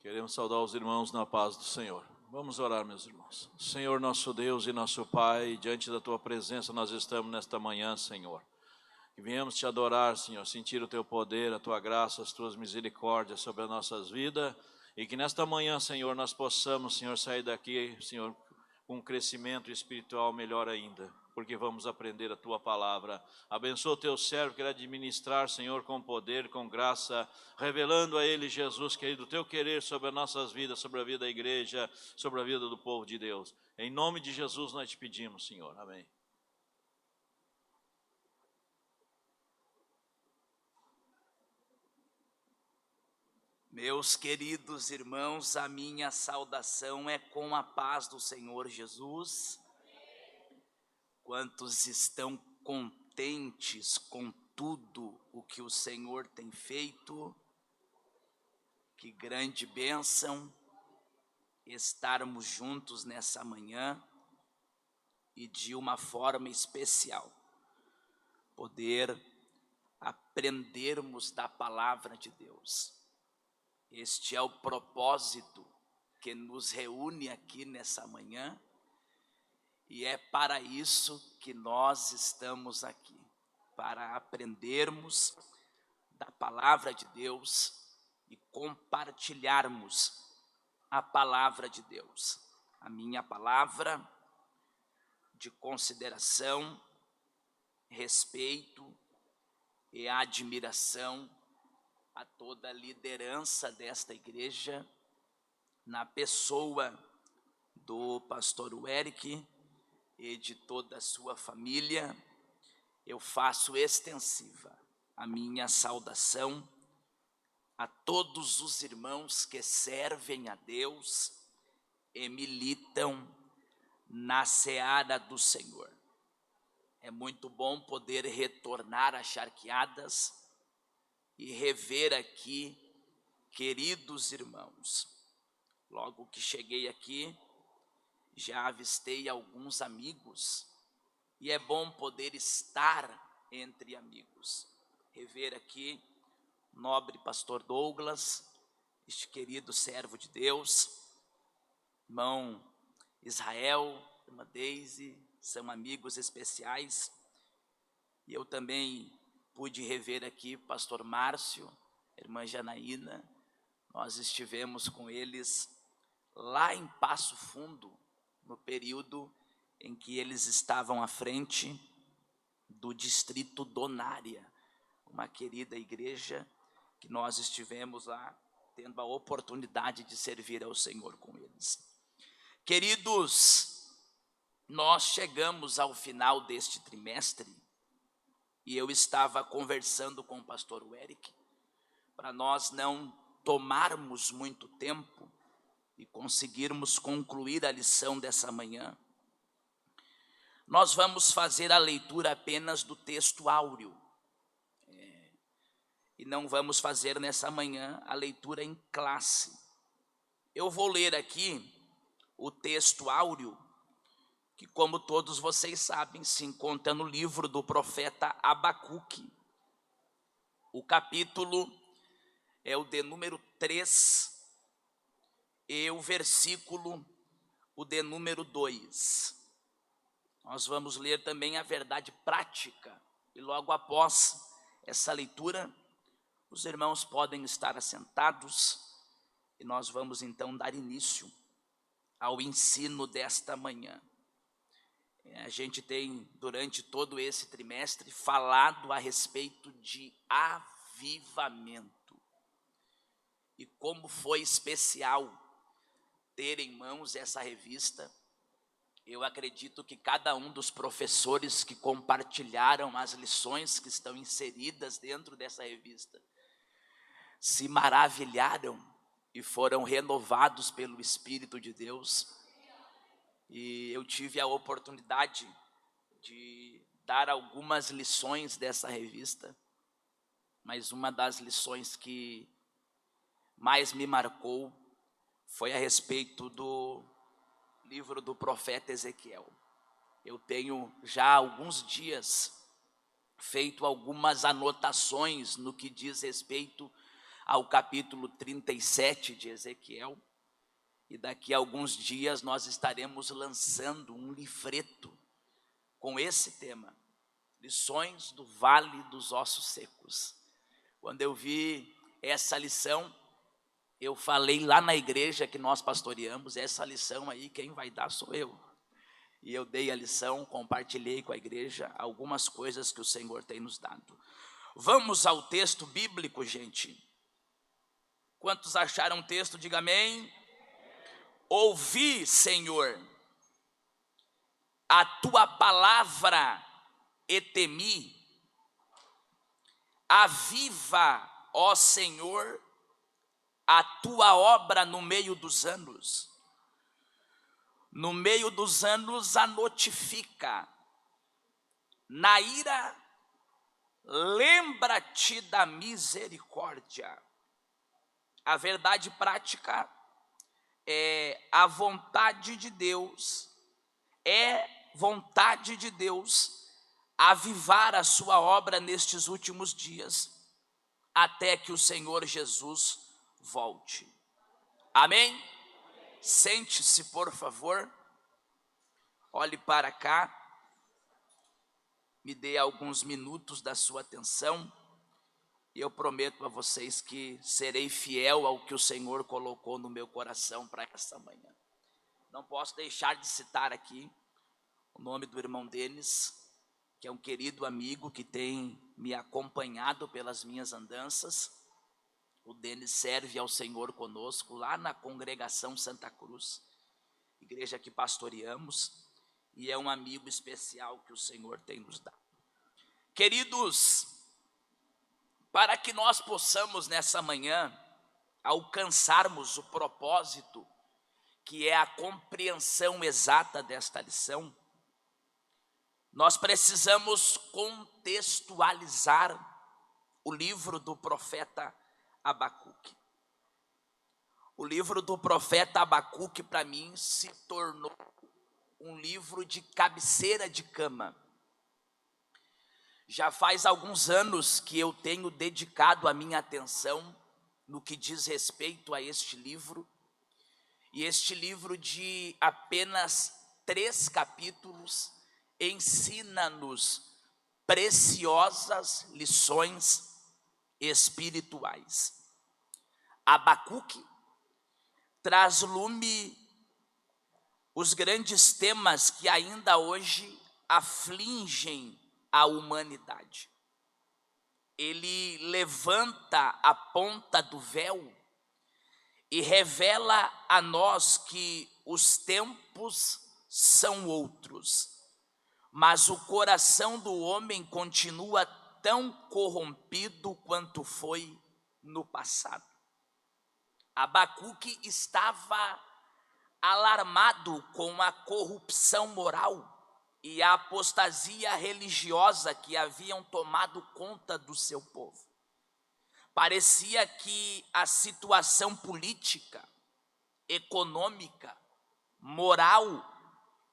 Queremos saudar os irmãos na paz do Senhor. Vamos orar, meus irmãos. Senhor, nosso Deus e nosso Pai, diante da Tua presença nós estamos nesta manhã, Senhor. Que viemos te adorar, Senhor, sentir o Teu poder, a Tua graça, as Tuas misericórdias sobre as nossas vidas. E que nesta manhã, Senhor, nós possamos, Senhor, sair daqui, Senhor, com um crescimento espiritual melhor ainda, porque vamos aprender a Tua palavra. Abençoa o Teu servo, que ele administrar, Senhor, com poder, com graça, revelando a ele, Jesus, querido, o Teu querer sobre as nossas vidas, sobre a vida da igreja, sobre a vida do povo de Deus. Em nome de Jesus nós te pedimos, Senhor. Amém. Meus queridos irmãos, a minha saudação é com a paz do Senhor Jesus. Quantos estão contentes com tudo o que o Senhor tem feito? Que grande bênção estarmos juntos nessa manhã e de uma forma especial poder aprendermos da palavra de Deus. Este é o propósito que nos reúne aqui nessa manhã e é para isso que nós estamos aqui, para aprendermos da palavra de Deus e compartilharmos a palavra de Deus. A minha palavra de consideração, respeito e admiração a toda a liderança desta igreja, na pessoa do pastor Eric e de toda a sua família. Eu faço extensiva a minha saudação a todos os irmãos que servem a Deus e militam na seara do Senhor. É muito bom poder retornar às charqueadas e rever aqui queridos irmãos. Logo que cheguei aqui, já avistei alguns amigos, e é bom poder estar entre amigos. Rever aqui o nobre pastor Douglas, este querido servo de Deus, irmão Israel, irmã Deise, são amigos especiais. E eu também pude rever aqui pastor Márcio, irmã Janaína. Nós estivemos com eles lá em Passo Fundo, no período em que eles estavam à frente do distrito Donária, uma querida igreja que nós estivemos lá tendo a oportunidade de servir ao Senhor com eles. Queridos, nós chegamos ao final deste trimestre e eu estava conversando com o pastor Eric, para nós não tomarmos muito tempo e conseguirmos concluir a lição dessa manhã. Nós vamos fazer a leitura apenas do texto áureo, e não vamos fazer nessa manhã a leitura em classe. Eu vou ler aqui o texto áureo, que, como todos vocês sabem, se encontra no livro do profeta Abacuque. O capítulo é o de número 3 e o versículo o de número 2. Nós vamos ler também a verdade prática, e logo após essa leitura, os irmãos podem estar assentados e nós vamos então dar início ao ensino desta manhã. A gente tem, durante todo esse trimestre, falado a respeito de avivamento. E como foi especial ter em mãos essa revista. Eu acredito que cada um dos professores que compartilharam as lições que estão inseridas dentro dessa revista se maravilharam e foram renovados pelo Espírito de Deus. E eu tive a oportunidade de dar algumas lições dessa revista, mas uma das lições que mais me marcou foi a respeito do livro do profeta Ezequiel. Eu tenho já há alguns dias feito algumas anotações no que diz respeito ao capítulo 37 de Ezequiel. E daqui a alguns dias nós estaremos lançando um livreto com esse tema, Lições do Vale dos Ossos Secos. Quando eu vi essa lição, eu falei lá na igreja que nós pastoreamos, essa lição aí quem vai dar sou eu. E eu dei a lição, compartilhei com a igreja algumas coisas que o Senhor tem nos dado. Vamos ao texto bíblico, gente. Quantos acharam o texto? Diga amém. Ouvi, Senhor, a tua palavra e temi. Aviva, ó Senhor, a tua obra no meio dos anos. No meio dos anos a notifica. Na ira, lembra-te da misericórdia. A verdade prática é a vontade de Deus, avivar a sua obra nestes últimos dias, até que o Senhor Jesus volte. Amém? Sente-se, por favor, olhe para cá, me dê alguns minutos da sua atenção, e eu prometo a vocês que serei fiel ao que o Senhor colocou no meu coração para esta manhã. Não posso deixar de citar aqui o nome do irmão Denis, que é um querido amigo que tem me acompanhado pelas minhas andanças. O Denis serve ao Senhor conosco lá na congregação Santa Cruz, igreja que pastoreamos, e é um amigo especial que o Senhor tem nos dado. Queridos, para que nós possamos nessa manhã alcançarmos o propósito, que é a compreensão exata desta lição, nós precisamos contextualizar o livro do profeta Abacuque. O livro do profeta Abacuque, para mim, se tornou um livro de cabeceira de cama. Já faz alguns anos que eu tenho dedicado a minha atenção no que diz respeito a este livro. E este livro de apenas 3 capítulos ensina-nos preciosas lições espirituais. Abacuque traz lume os grandes temas que ainda hoje afligem a humanidade. Ele levanta a ponta do véu e revela a nós que os tempos são outros, mas o coração do homem continua tão corrompido quanto foi no passado. Abacuque estava alarmado com a corrupção moral e a apostasia religiosa que haviam tomado conta do seu povo. Parecia que a situação política, econômica, moral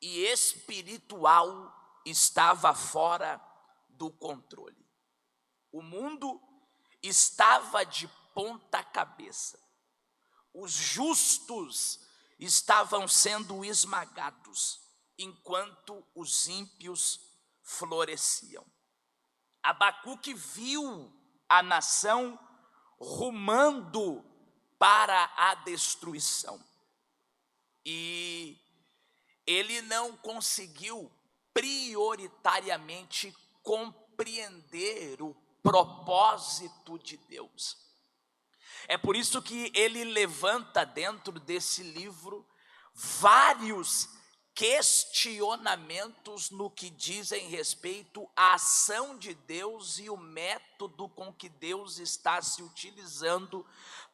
e espiritual estava fora do controle. O mundo estava de ponta cabeça. Os justos estavam sendo esmagados, enquanto os ímpios floresciam. Abacuque viu a nação rumando para a destruição. E ele não conseguiu prioritariamente compreender o propósito de Deus. É por isso que ele levanta dentro desse livro vários questionamentos no que dizem respeito à ação de Deus e o método com que Deus está se utilizando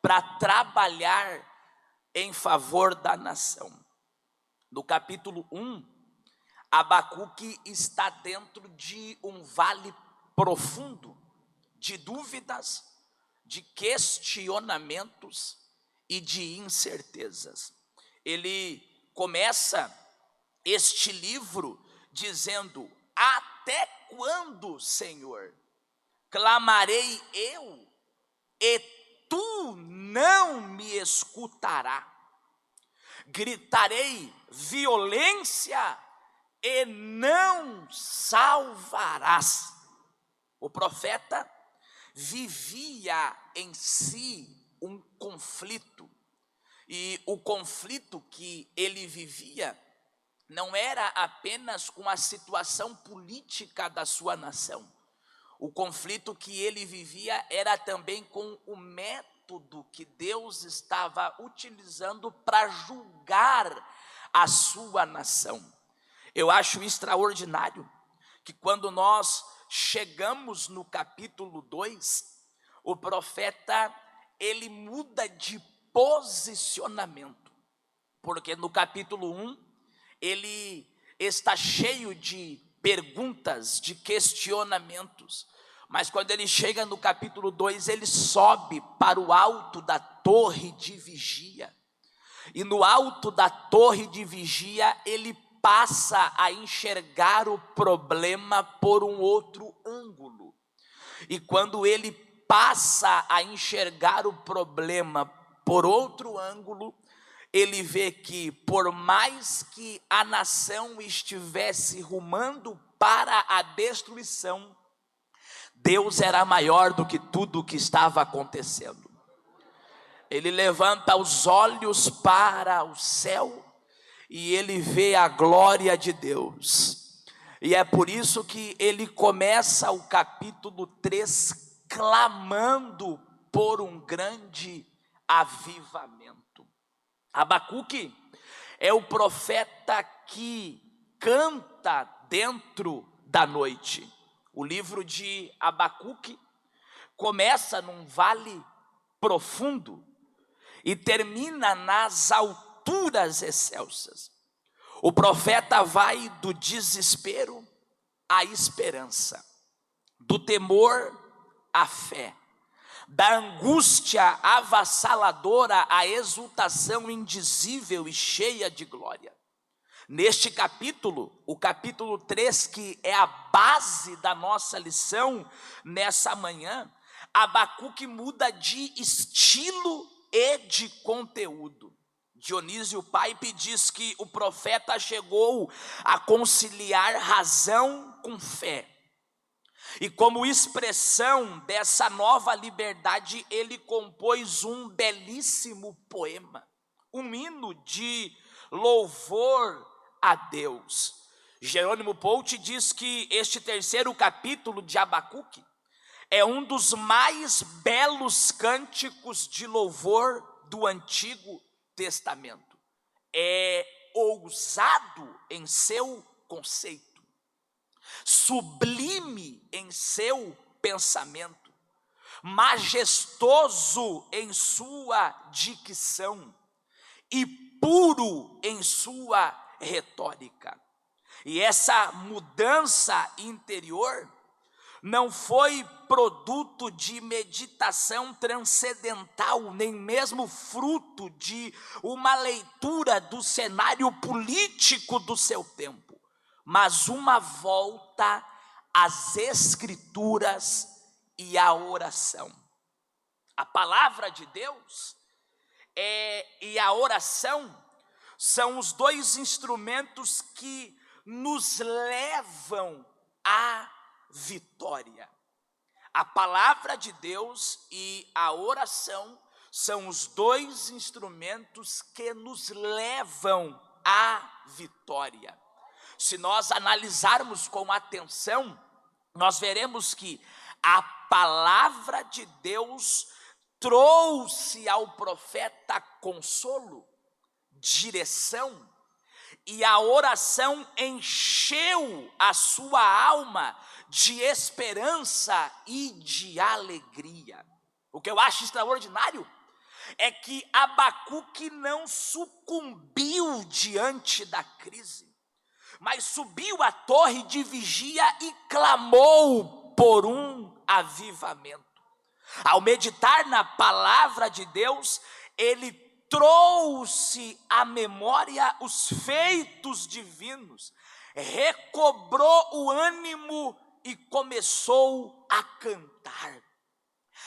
para trabalhar em favor da nação. No capítulo 1, Abacuque está dentro de um vale profundo de dúvidas, de questionamentos e de incertezas. Ele começa este livro dizendo: até quando, Senhor, clamarei eu e tu não me escutarás. Gritarei violência e não salvarás. O profeta vivia em si um conflito, e o conflito que ele vivia não era apenas com a situação política da sua nação. O conflito que ele vivia era também com o método que Deus estava utilizando para julgar a sua nação. Eu acho extraordinário que quando nós chegamos no capítulo 2, o profeta, ele muda de posicionamento, porque no capítulo 1, ele está cheio de perguntas, de questionamentos, mas quando ele chega no capítulo 2, ele sobe para o alto da torre de vigia, e no alto da torre de vigia, ele passa a enxergar o problema por um outro ângulo, e quando ele passa a enxergar o problema por outro ângulo, ele vê que por mais que a nação estivesse rumando para a destruição, Deus era maior do que tudo o que estava acontecendo. Ele levanta os olhos para o céu e ele vê a glória de Deus. E é por isso que ele começa o capítulo 3 clamando por um grande avivamento. Abacuque é o profeta que canta dentro da noite. O livro de Abacuque começa num vale profundo e termina nas alturas excelsas. O profeta vai do desespero à esperança, do temor à fé, da angústia avassaladora à exultação indizível e cheia de glória. Neste capítulo, o capítulo 3, que é a base da nossa lição nessa manhã, Abacuque muda de estilo e de conteúdo. Dionísio Paipe diz que o profeta chegou a conciliar razão com fé. E como expressão dessa nova liberdade, ele compôs um belíssimo poema, um hino de louvor a Deus. Jerônimo Pout diz que este terceiro capítulo de Abacuque é um dos mais belos cânticos de louvor do Antigo Testamento. É ousado em seu conceito, sublime em seu pensamento, majestoso em sua dicção e puro em sua retórica. E essa mudança interior não foi produto de meditação transcendental, nem mesmo fruto de uma leitura do cenário político do seu tempo, mas uma volta às Escrituras e à oração. A palavra de Deus e a oração são os dois instrumentos que nos levam à vitória. A palavra de Deus e a oração são os dois instrumentos que nos levam à vitória. Se nós analisarmos com atenção, nós veremos que a palavra de Deus trouxe ao profeta consolo, direção, e a oração encheu a sua alma de esperança e de alegria. O que eu acho extraordinário é que Abacuque não sucumbiu diante da crise, mas subiu à torre de vigia e clamou por um avivamento. Ao meditar na palavra de Deus, ele trouxe à memória os feitos divinos, recobrou o ânimo e começou a cantar.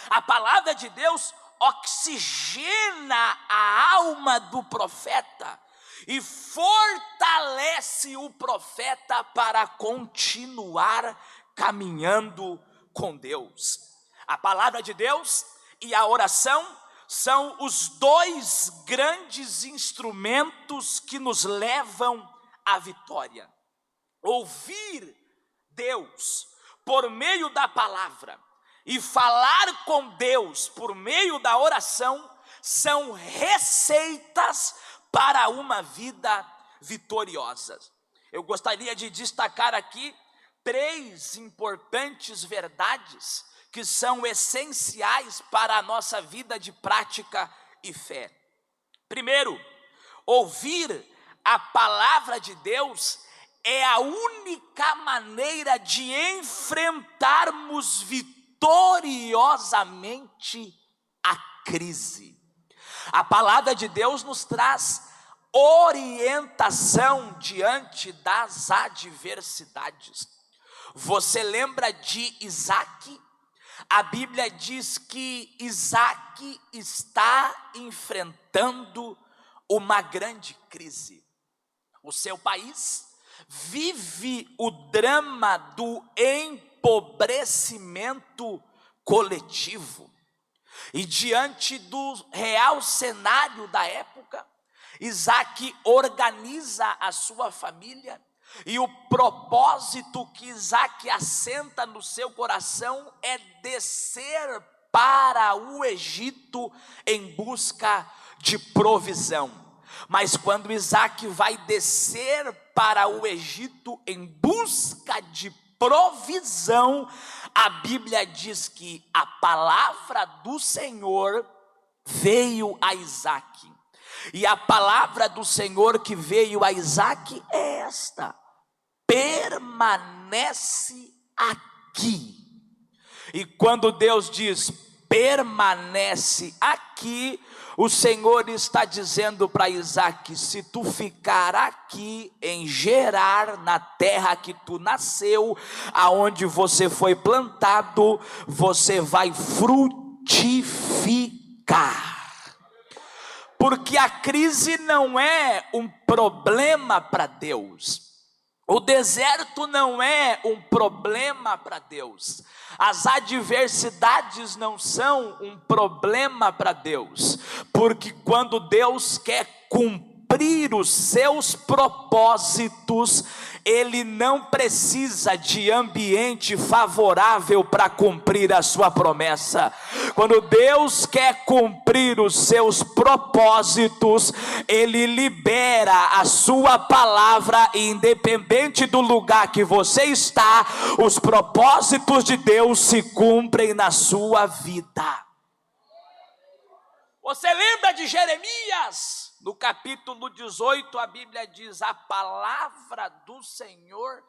A palavra de Deus oxigena a alma do profeta e fortalece o profeta para continuar caminhando com Deus. A palavra de Deus e a oração são os dois grandes instrumentos que nos levam à vitória. Ouvir Deus por meio da palavra e falar com Deus por meio da oração são receitas para uma vida vitoriosa. Eu gostaria de destacar aqui 3 importantes verdades que são essenciais para a nossa vida de prática e fé. Primeiro, ouvir a palavra de Deus é a única maneira de enfrentarmos vitoriosamente a crise. A palavra de Deus nos traz orientação diante das adversidades. Você lembra de Isaac? A Bíblia diz que Isaac está enfrentando uma grande crise. O seu país vive o drama do empobrecimento coletivo. E diante do real cenário da época, Isaac organiza a sua família, e o propósito que Isaac assenta no seu coração é descer para o Egito em busca de provisão. Mas quando Isaac vai descer para o Egito em busca de provisão, a Bíblia diz que a palavra do Senhor veio a Isaac. E a palavra do Senhor que veio a Isaac é esta: permanece aqui. E quando Deus diz permanece aqui, o Senhor está dizendo para Isaac: se tu ficar aqui em Gerar, na terra que tu nasceu, aonde você foi plantado, você vai frutificar. Porque a crise não é um problema para Deus. O deserto não é um problema para Deus. As adversidades não são um problema para Deus. Porque quando Deus quer cumprir os seus propósitos, Ele não precisa de ambiente favorável para cumprir a sua promessa. Quando Deus quer cumprir os seus propósitos, Ele libera a sua palavra, e independente do lugar que você está, os propósitos de Deus se cumprem na sua vida. Você lembra de Jeremias? No capítulo 18, a Bíblia diz: a palavra do Senhor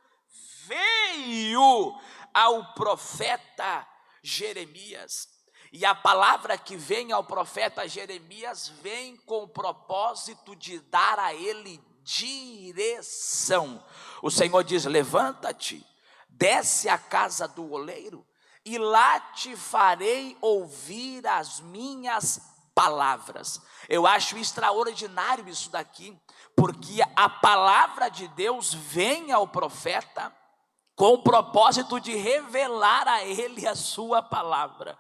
veio ao profeta Jeremias. E a palavra que vem ao profeta Jeremias vem com o propósito de dar a ele direção. O Senhor diz: levanta-te, desce à casa do oleiro, e lá te farei ouvir as minhas palavras. Eu acho extraordinário isso daqui, porque a palavra de Deus vem ao profeta com o propósito de revelar a ele a sua palavra.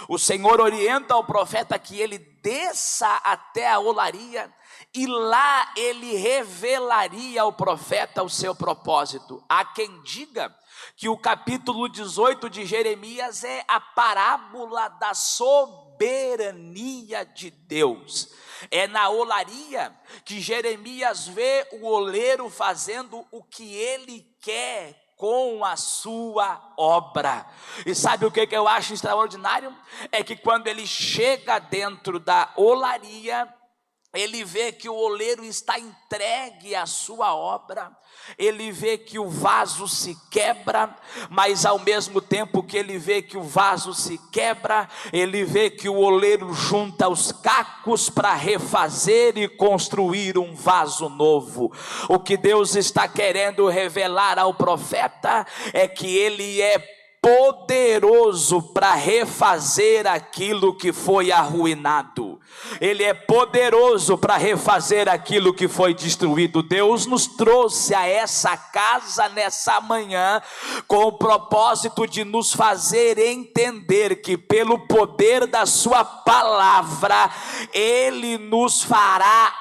O Senhor orienta ao profeta que ele desça até a olaria, e lá ele revelaria ao profeta o seu propósito. Há quem diga que o capítulo 18 de Jeremias é a parábola da soberania de Deus. É na olaria que Jeremias vê o oleiro fazendo o que ele quer com a sua obra. E sabe o que eu acho extraordinário? É que quando ele chega dentro da olaria, ele vê que o oleiro está entregue à sua obra. Ele vê que o vaso se quebra, mas ao mesmo tempo que ele vê que o vaso se quebra, ele vê que o oleiro junta os cacos para refazer e construir um vaso novo. O que Deus está querendo revelar ao profeta é que ele é poderoso para refazer aquilo que foi arruinado. Ele é poderoso para refazer aquilo que foi destruído. Deus nos trouxe a essa casa nessa manhã com o propósito de nos fazer entender que pelo poder da sua palavra Ele nos fará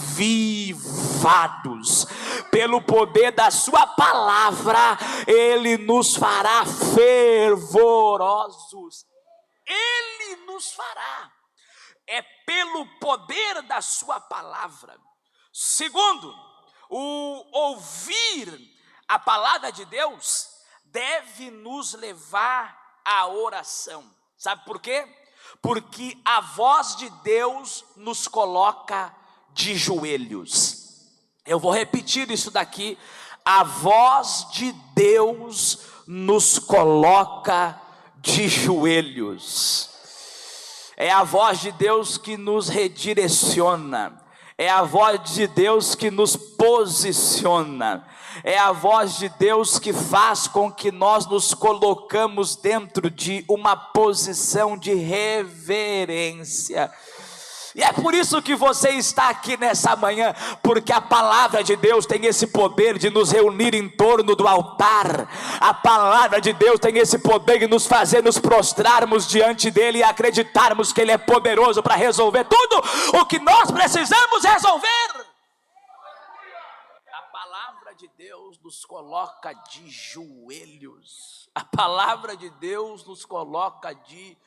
avivados. Pelo poder da sua palavra Ele nos fará fervorosos. Ele nos fará. É pelo poder da sua palavra. Segundo, o ouvir a palavra de Deus deve nos levar à oração. Sabe por quê? Porque a voz de Deus nos coloca de joelhos. Eu vou repetir isso daqui. A voz de Deus nos coloca de joelhos. É a voz de Deus que nos redireciona. É a voz de Deus que nos posiciona. É a voz de Deus que faz com que nós nos colocamos dentro de uma posição de reverência. E é por isso que você está aqui nessa manhã, porque a palavra de Deus tem esse poder de nos reunir em torno do altar. A palavra de Deus tem esse poder de nos fazer nos prostrarmos diante dele e acreditarmos que ele é poderoso para resolver tudo o que nós precisamos resolver. A palavra de Deus nos coloca de joelhos. A palavra de Deus nos coloca de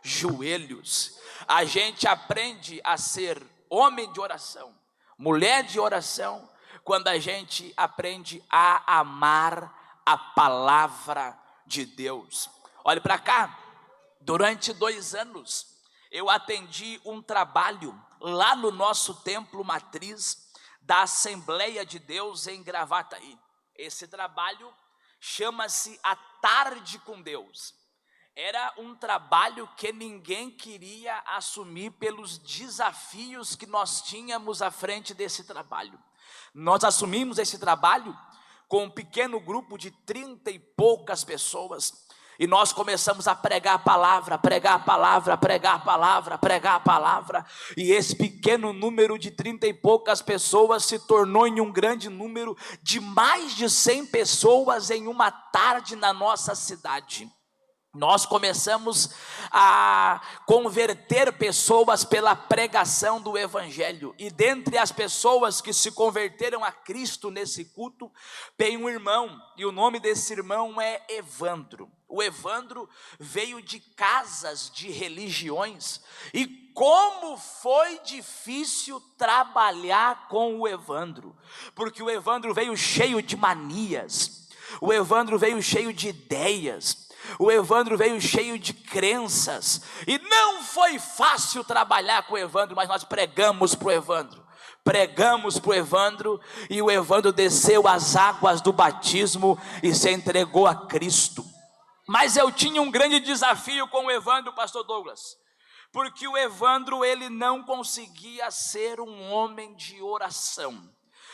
joelhos. A gente aprende a ser homem de oração, mulher de oração, quando a gente aprende a amar a palavra de Deus. Olhe para cá. Durante 2 anos eu atendi um trabalho lá no nosso templo matriz da Assembleia de Deus em Gravataí. Esse trabalho chama-se A Tarde com Deus. Era um trabalho que ninguém queria assumir pelos desafios que nós tínhamos à frente desse trabalho. Nós assumimos esse trabalho com um pequeno grupo de 30 e poucas pessoas. E nós começamos a pregar a palavra, pregar a palavra, pregar a palavra, pregar a palavra. E esse pequeno número de 30 e poucas pessoas se tornou em um grande número de mais de 100 pessoas em uma tarde na nossa cidade. Nós começamos a converter pessoas pela pregação do evangelho. E dentre as pessoas que se converteram a Cristo nesse culto, tem um irmão, e o nome desse irmão é Evandro. O Evandro veio de casas de religiões, e como foi difícil trabalhar com o Evandro, porque o Evandro veio cheio de manias, o Evandro veio cheio de ideias, o Evandro veio cheio de crenças, e não foi fácil trabalhar com o Evandro, mas nós pregamos para o Evandro. E o Evandro desceu as águas do batismo e se entregou a Cristo. Mas eu tinha um grande desafio com o Evandro, pastor Douglas, porque o Evandro, ele não conseguia ser um homem de oração.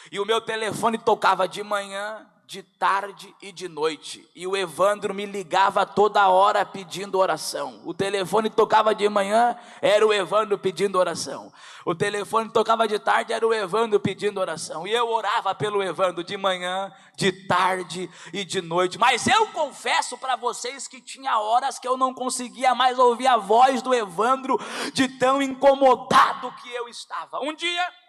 E o meu telefone tocava de manhã, de tarde e de noite, e o Evandro me ligava toda hora pedindo oração. O telefone tocava de manhã, era o Evandro pedindo oração. O telefone tocava de tarde, era o Evandro pedindo oração. E eu orava pelo Evandro de manhã, de tarde e de noite. Mas eu confesso para vocês que tinha horas que eu não conseguia mais ouvir a voz do Evandro, de tão incomodado que eu estava. Um dia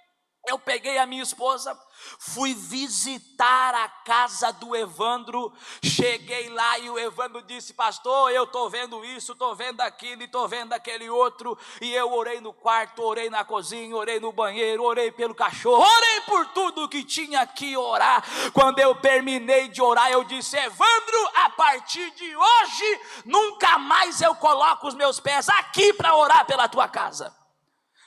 eu peguei a minha esposa, fui visitar a casa do Evandro, cheguei lá e o Evandro disse: pastor, eu estou vendo isso, estou vendo aquilo e estou vendo aquele outro. E eu orei no quarto, orei na cozinha, orei no banheiro, orei pelo cachorro, orei por tudo que tinha que orar. Quando eu terminei de orar, eu disse: Evandro, a partir de hoje, nunca mais eu coloco os meus pés aqui para orar pela tua casa.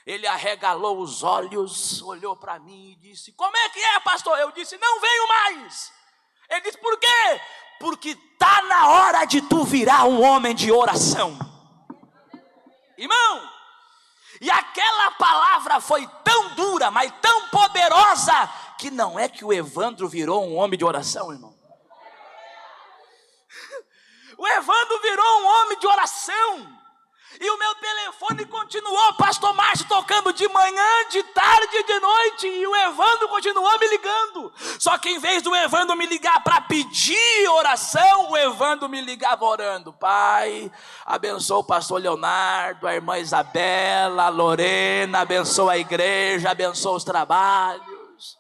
Ele arregalou os olhos, olhou para mim e disse: como é que é, pastor? Eu disse: não venho mais. Ele disse: por quê? Porque está na hora de tu virar um homem de oração. Irmão, e aquela palavra foi tão dura, mas tão poderosa, que não é que o Evandro virou um homem de oração, irmão. O Evandro virou um homem de oração. E o meu telefone continuou, pastor Márcio, tocando de manhã, de tarde e de noite. E o Evandro continuou me ligando. Só que em vez do Evandro me ligar para pedir oração, o Evandro me ligava orando. Pai, abençoa o pastor Leonardo, a irmã Isabela, a Lorena, abençoa a igreja, abençoa os trabalhos.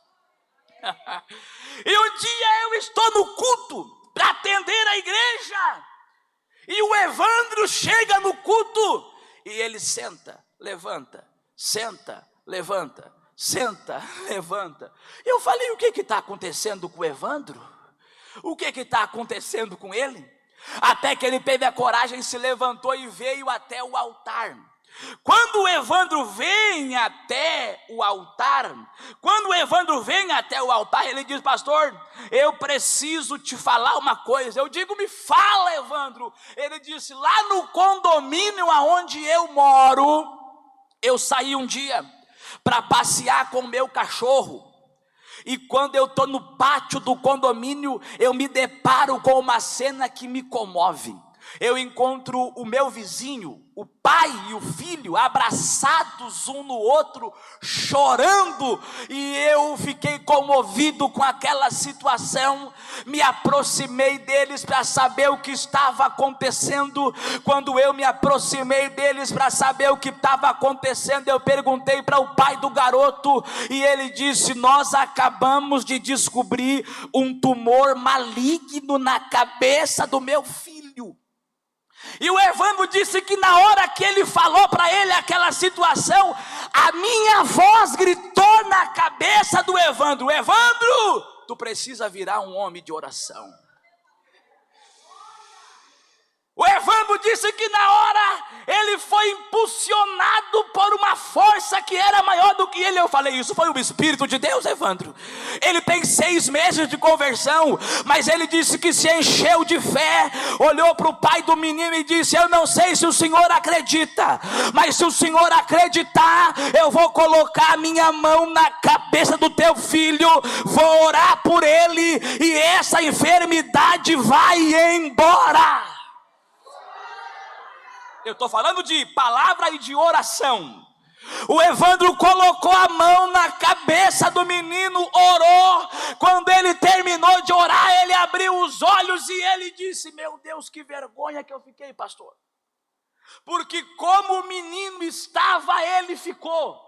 E um dia eu estou no culto para atender a igreja. E o Evandro chega no culto e ele senta, levanta, senta, levanta, senta, levanta. Eu falei, o que está acontecendo com o Evandro? O que está acontecendo com ele? Até que ele teve a coragem, se levantou e veio até o altar. Quando o Evandro vem até o altar, ele diz, pastor, eu preciso te falar uma coisa. Eu digo, me fala, Evandro. Ele disse, lá no condomínio aonde eu moro, eu saí um dia para passear com o meu cachorro. E quando eu estou no pátio do condomínio, eu me deparo com uma cena que me comove. Eu encontro o meu vizinho, o pai e o filho, abraçados um no outro, chorando, e eu fiquei comovido com aquela situação. Me aproximei deles para saber o que estava acontecendo. Quando eu me aproximei deles para saber o que estava acontecendo, eu perguntei para o pai do garoto, e ele disse, nós acabamos de descobrir um tumor maligno na cabeça do meu filho. E o Evandro disse que na hora que ele falou para ele aquela situação, a minha voz gritou na cabeça do Evandro, Evandro, tu precisa virar um homem de oração. O Evandro disse que na hora ele foi impulsionado por uma força que era maior do que ele. Eu falei, isso foi o Espírito de Deus, Evandro? Ele tem 6 meses de conversão, mas ele disse que se encheu de fé, olhou para o pai do menino e disse, eu não sei se o senhor acredita, mas se o senhor acreditar, eu vou colocar a minha mão na cabeça do teu filho, vou orar por ele, e essa enfermidade vai embora. Eu estou falando de palavra e de oração. O Evandro colocou a mão na cabeça do menino, orou. Quando ele terminou de orar, ele abriu os olhos e ele disse, meu Deus, que vergonha que eu fiquei, pastor. Porque como o menino estava, ele ficou.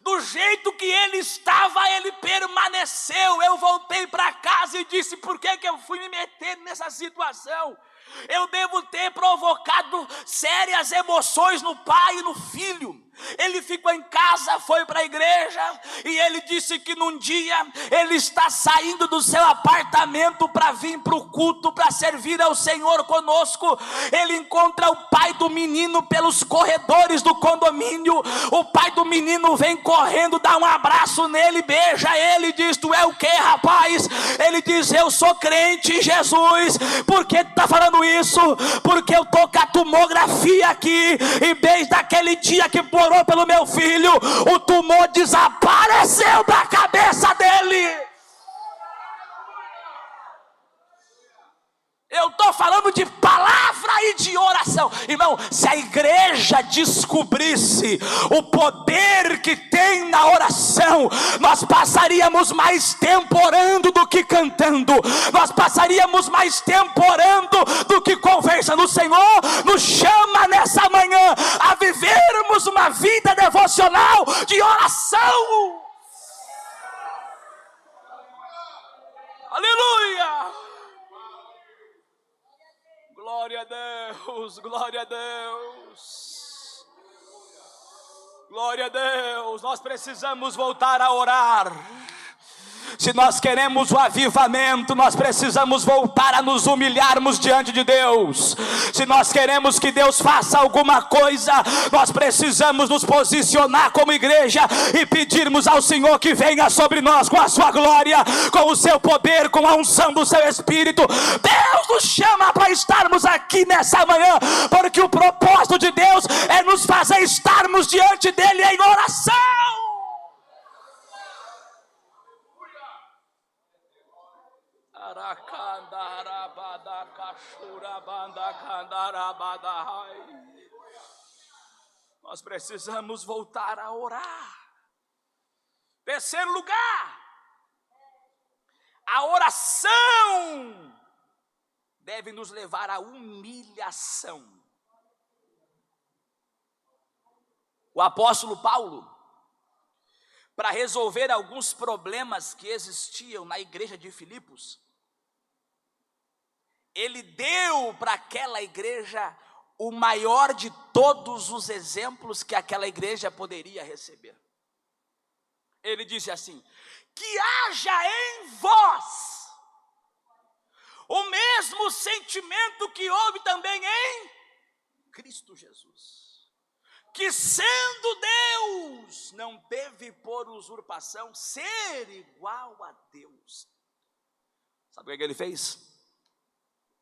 Do jeito que ele estava, ele permaneceu. Eu voltei para casa e disse, por que eu fui me meter nessa situação? Eu devo ter provocado sérias emoções no pai e no filho. Ele ficou em casa, foi para a igreja, e ele disse que num dia ele está saindo do seu apartamento para vir para o culto, para servir ao Senhor conosco. Ele encontra o pai do menino pelos corredores do condomínio. O pai do menino vem correndo, dá um abraço nele, beija ele, diz, tu é o que, rapaz? Ele diz, eu sou crente em Jesus. Por que tu está falando isso? Porque eu estou com a tomografia aqui, e desde aquele dia que orou pelo meu filho, o tumor desapareceu da cabeça dele. Eu estou falando de palavra e de oração. Irmão, se a igreja descobrisse o poder que tem na oração, nós passaríamos mais tempo orando do que cantando. Nós passaríamos mais tempo orando do que conversando. O Senhor nos chama nessa manhã a vivermos uma vida devocional de oração. Aleluia! Glória a Deus, glória a Deus, glória a Deus. Nós precisamos voltar a orar. Se nós queremos o avivamento, nós precisamos voltar a nos humilharmos diante de Deus. Se nós queremos que Deus faça alguma coisa, nós precisamos nos posicionar como igreja e pedirmos ao Senhor que venha sobre nós com a sua glória, com o seu poder, com a unção do seu Espírito. Deus nos chama para estarmos aqui nessa manhã, porque o propósito de Deus é nos fazer estarmos diante dele em oração. Nós precisamos voltar a orar. Terceiro lugar, a oração deve nos levar à humilhação. O apóstolo Paulo, para resolver alguns problemas que existiam na igreja de Filipos, ele deu para aquela igreja o maior de todos os exemplos que aquela igreja poderia receber. Ele disse assim: que haja em vós o mesmo sentimento que houve também em Cristo Jesus, que sendo Deus, não teve por usurpação ser igual a Deus. Sabe o que ele fez?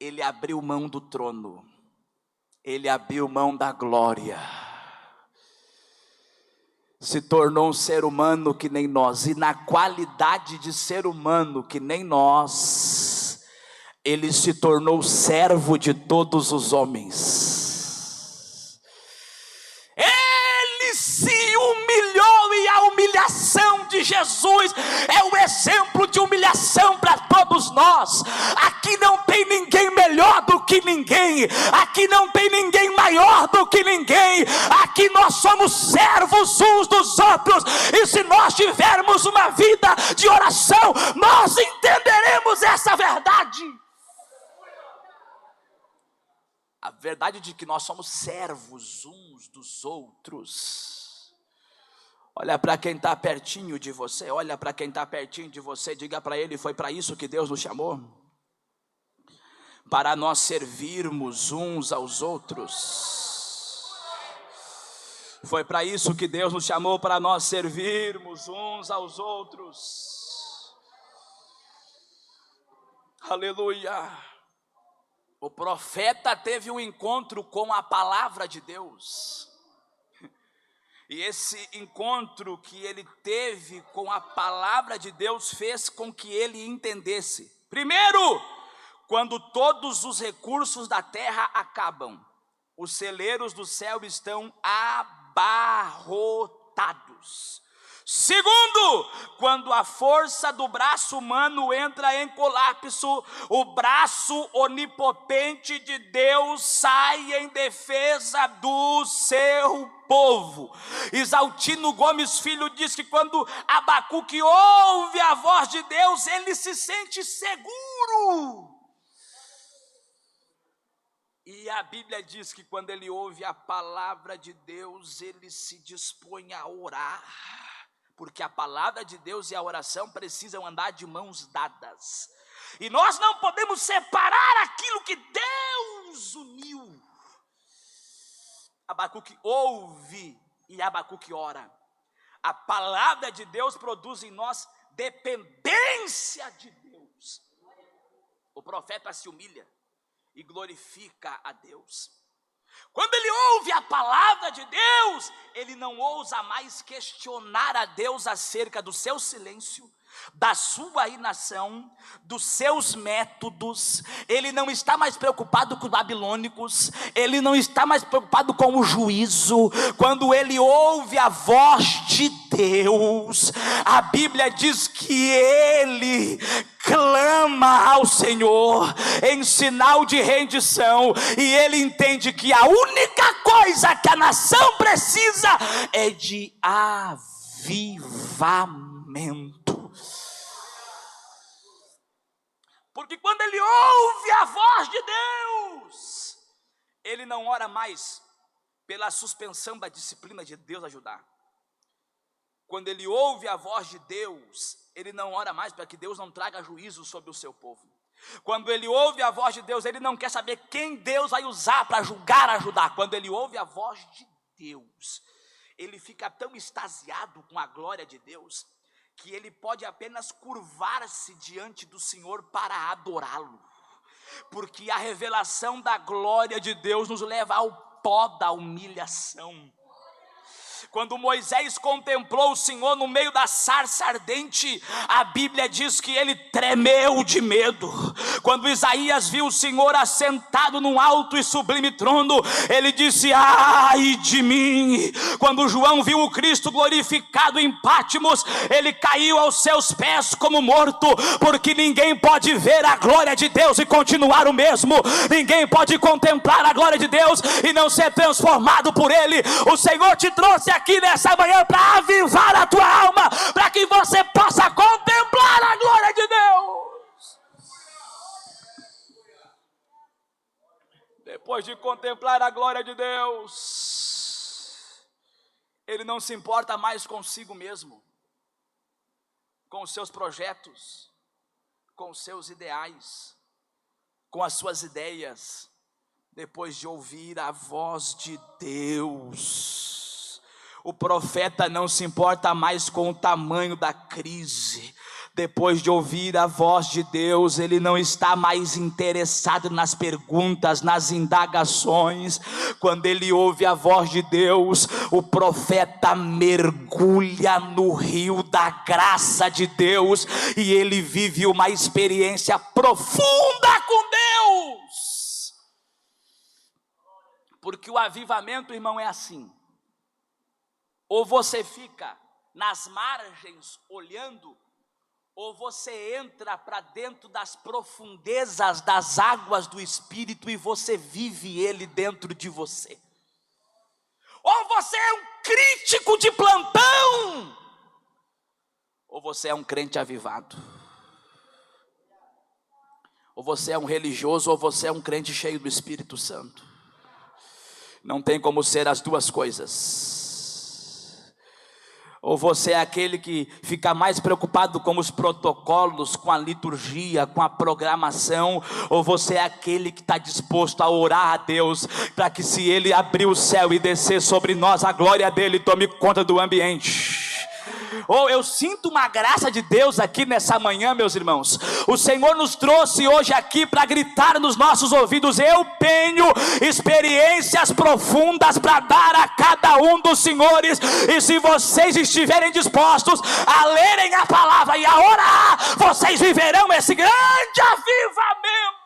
Ele abriu mão do trono, ele abriu mão da glória, se tornou um ser humano que nem nós, e na qualidade de ser humano que nem nós, ele se tornou servo de todos os homens. Ele se humilhou, e a humilhação de Jesus é um exemplo de humilhação para todos nós. Aqui não tem ninguém melhor do que ninguém, aqui não tem ninguém maior do que ninguém, aqui nós somos servos uns dos outros, e se nós tivermos uma vida de oração, nós entenderemos essa verdade. A verdade de que nós somos servos uns dos outros. Olha para quem está pertinho de você, olha para quem está pertinho de você, diga para ele: foi para isso que Deus nos chamou, para nós servirmos uns aos outros. Foi para isso que Deus nos chamou, para nós servirmos uns aos outros. Aleluia. O profeta teve um encontro com a palavra de Deus, e esse encontro que ele teve com a palavra de Deus fez com que ele entendesse. Primeiro, quando todos os recursos da terra acabam, os celeiros do céu estão abarrotados. Segundo, quando a força do braço humano entra em colapso, o braço onipotente de Deus sai em defesa do seu povo. Isaltino Gomes Filho diz que quando Abacuque ouve a voz de Deus, ele se sente seguro. E a Bíblia diz que quando ele ouve a palavra de Deus, ele se dispõe a orar. Porque a palavra de Deus e a oração precisam andar de mãos dadas. E nós não podemos separar aquilo que Deus uniu. Abacuque ouve e Abacuque ora. A palavra de Deus produz em nós dependência de Deus. O profeta se humilha e glorifica a Deus. Quando ele ouve a palavra de Deus, ele não ousa mais questionar a Deus acerca do seu silêncio, da sua inação, dos seus métodos. Ele não está mais preocupado com os babilônicos, ele não está mais preocupado com o juízo. Quando ele ouve a voz de Deus, a Bíblia diz que ele clama ao Senhor em sinal de rendição, e ele entende que a única coisa que a nação precisa é de avivamento. Porque quando ele ouve a voz de Deus, ele não ora mais pela suspensão da disciplina de Deus ajudar. Quando ele ouve a voz de Deus, ele não ora mais para que Deus não traga juízo sobre o seu povo. Quando ele ouve a voz de Deus, ele não quer saber quem Deus vai usar para julgar, ajudar. Quando ele ouve a voz de Deus, ele fica tão extasiado com a glória de Deus, que ele pode apenas curvar-se diante do Senhor para adorá-lo. Porque a revelação da glória de Deus nos leva ao pó da humilhação. Quando Moisés contemplou o Senhor no meio da sarça ardente, a Bíblia diz que ele tremeu de medo. Quando Isaías viu o Senhor assentado num alto e sublime trono, ele disse: ai de mim. Quando João viu o Cristo glorificado em Pátimos, ele caiu aos seus pés como morto, porque ninguém pode ver a glória de Deus e continuar o mesmo. Ninguém pode contemplar a glória de Deus e não ser transformado por ele. O Senhor te trouxe aqui nessa manhã para avivar a tua alma, para que você possa contemplar a glória de Deus. Depois de contemplar a glória de Deus, ele não se importa mais consigo mesmo, com os seus projetos, com os seus ideais, com as suas ideias. Depois de ouvir a voz de Deus, o profeta não se importa mais com o tamanho da crise. Depois de ouvir a voz de Deus, ele não está mais interessado nas perguntas, nas indagações. Quando ele ouve a voz de Deus, o profeta mergulha no rio da graça de Deus e ele vive uma experiência profunda com Deus. Porque o avivamento, irmão, é assim: ou você fica nas margens olhando, ou você entra para dentro das profundezas das águas do Espírito e você vive ele dentro de você. Ou você é um crítico de plantão, ou você é um crente avivado. Ou você é um religioso, ou você é um crente cheio do Espírito Santo. Não tem como ser as duas coisas. Ou você é aquele que fica mais preocupado com os protocolos, com a liturgia, com a programação, ou você é aquele que está disposto a orar a Deus, para que se Ele abrir o céu e descer sobre nós, a glória dEle tome conta do ambiente. Oh, eu sinto uma graça de Deus aqui nessa manhã, meus irmãos. O Senhor nos trouxe hoje aqui para gritar nos nossos ouvidos: eu tenho experiências profundas para dar a cada um dos senhores. E se vocês estiverem dispostos a lerem a palavra e a orar, vocês viverão esse grande avivamento.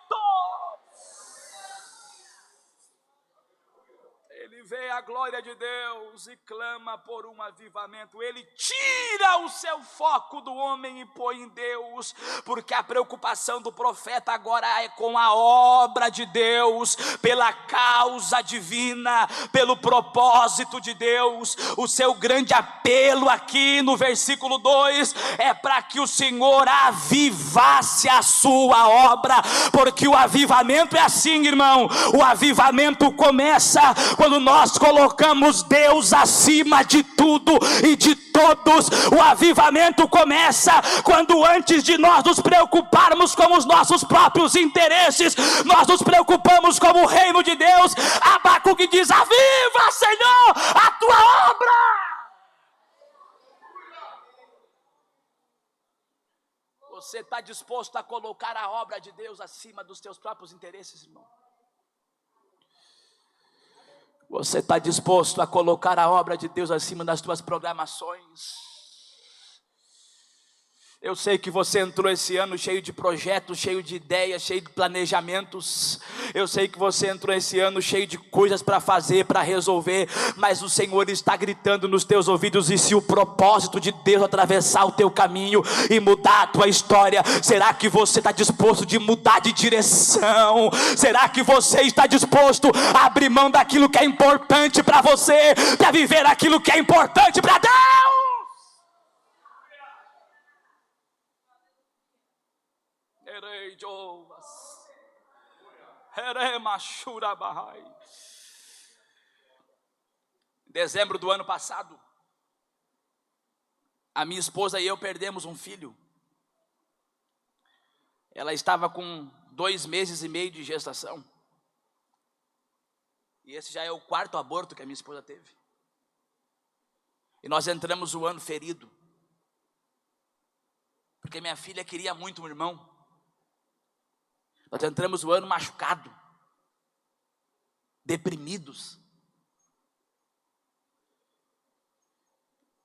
Vê a glória de Deus e clama por um avivamento. Ele tira o seu foco do homem e põe em Deus, porque a preocupação do profeta agora é com a obra de Deus, pela causa divina, pelo propósito de Deus. O seu grande apelo aqui no versículo 2 é para que o Senhor avivasse a sua obra, porque o avivamento é assim, irmão. O avivamento começa quando nós colocamos Deus acima de tudo e de todos. O avivamento começa quando, antes de nós nos preocuparmos com os nossos próprios interesses, nós nos preocupamos com o reino de Deus. Abacuque diz: aviva, Senhor, a tua obra. Você está disposto a colocar a obra de Deus acima dos teus próprios interesses, irmão? Você está disposto a colocar a obra de Deus acima das tuas programações? Eu sei que você entrou esse ano cheio de projetos, cheio de ideias, cheio de planejamentos. Eu sei que você entrou esse ano cheio de coisas para fazer, para resolver. Mas o Senhor está gritando nos teus ouvidos: e se o propósito de Deus atravessar o teu caminho e mudar a tua história, será que você está disposto de mudar de direção? Será que você está disposto a abrir mão daquilo que é importante para você, para viver aquilo que é importante para Deus? Em dezembro do ano passado, a minha esposa e eu perdemos um filho. Ela estava com 2 meses e meio de gestação. E esse já é o 4º aborto que a minha esposa teve. E nós entramos o ano ferido, porque minha filha queria muito um irmão. Nós entramos o ano machucado, deprimidos.